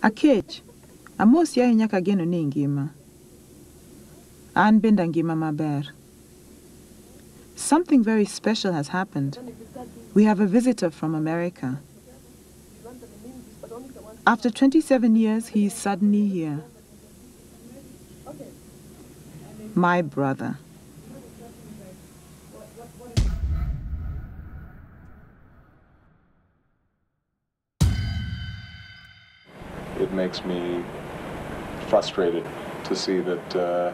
Akech, amosi ahinya kageno ni ngima. An benda ngima maber. Something very special has happened. We have a visitor from America. After 27 years, he is suddenly here. My brother. It makes me frustrated to see that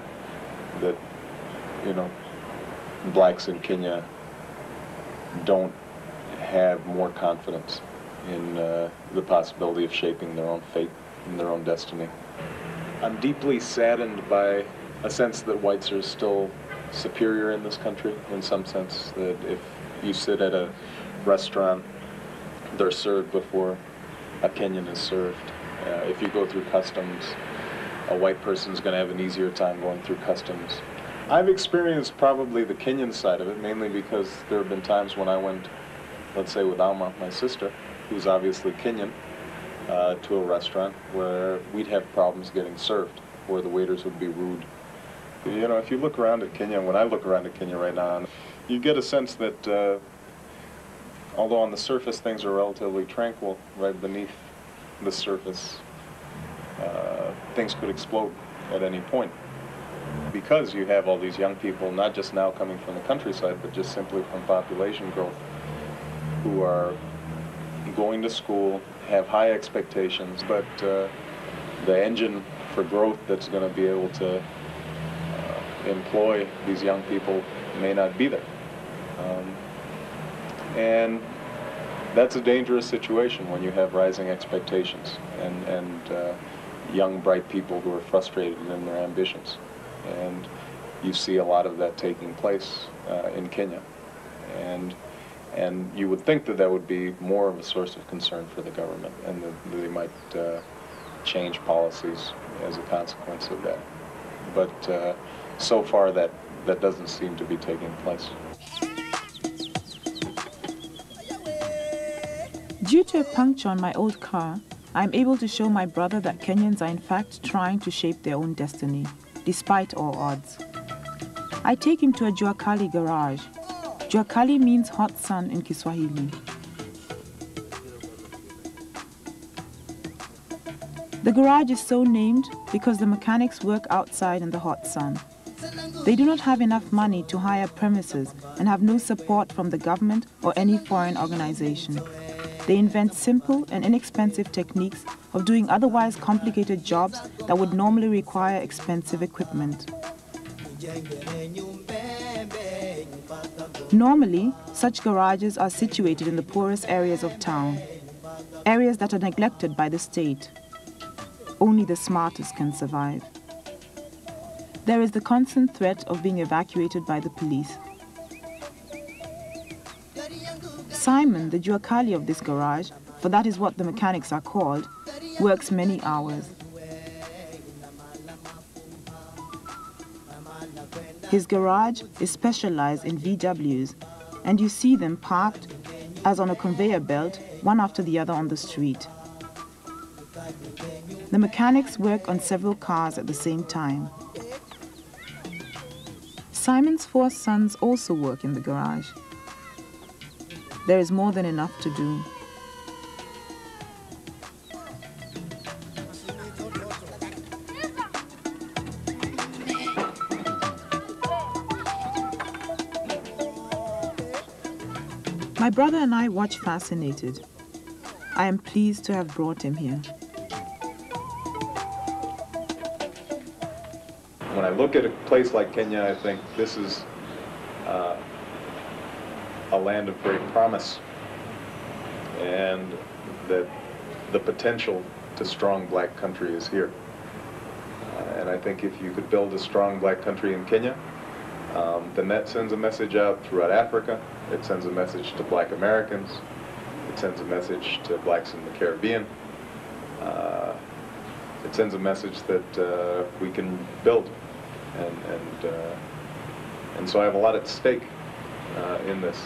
blacks in Kenya don't have more confidence in the possibility of shaping their own fate and their own destiny. I'm deeply saddened by a sense that whites are still superior in this country, in some sense, that if you sit at a restaurant, they're served before a Kenyan is served. If you go through customs, a white person's going to have an easier time going through customs. I've experienced probably the Kenyan side of it, mainly because there have been times when I went, let's say with Alma, my sister, who's obviously Kenyan, to a restaurant where we'd have problems getting served, where the waiters would be rude. You know, if you look around at Kenya, when I look around at Kenya right now, you get a sense that although on the surface things are relatively tranquil, right beneath the surface, things could explode at any point. Because you have all these young people, not just now coming from the countryside, but just simply from population growth, who are going to school, have high expectations, but the engine for growth that's going to be able to employ these young people may not be there. And that's a dangerous situation when you have rising expectations and young, bright people who are frustrated in their ambitions. And you see a lot of that taking place in Kenya. And you would think that that would be more of a source of concern for the government, and that they might change policies as a consequence of that. But so far that doesn't seem to be taking place. Due to a puncture on my old car, I'm able to show my brother that Kenyans are in fact trying to shape their own destiny, despite all odds. I take him to a Jua Kali garage. Jua Kali means hot sun in Kiswahili. The garage is so named because the mechanics work outside in the hot sun. They do not have enough money to hire premises and have no support from the government or any foreign organization. They invent simple and inexpensive techniques of doing otherwise complicated jobs that would normally require expensive equipment. Normally, such garages are situated in the poorest areas of town, areas that are neglected by the state. Only the smartest can survive. There is the constant threat of being evacuated by the police. Simon, the Jua Kali of this garage, for that is what the mechanics are called, works many hours. His garage is specialized in VWs, and you see them parked as on a conveyor belt, one after the other on the street. The mechanics work on several cars at the same time. Simon's 4 sons also work in the garage. There is more than enough to do. My brother and I watch fascinated. I am pleased to have brought him here. When I look at a place like Kenya, I think this is a land of great promise, and that the potential to strong black country is here. And I think if you could build a strong black country in Kenya, then that sends a message out throughout Africa. It sends a message to black Americans. It sends a message to blacks in the Caribbean. It sends a message that we can build. And so I have a lot at stake in this.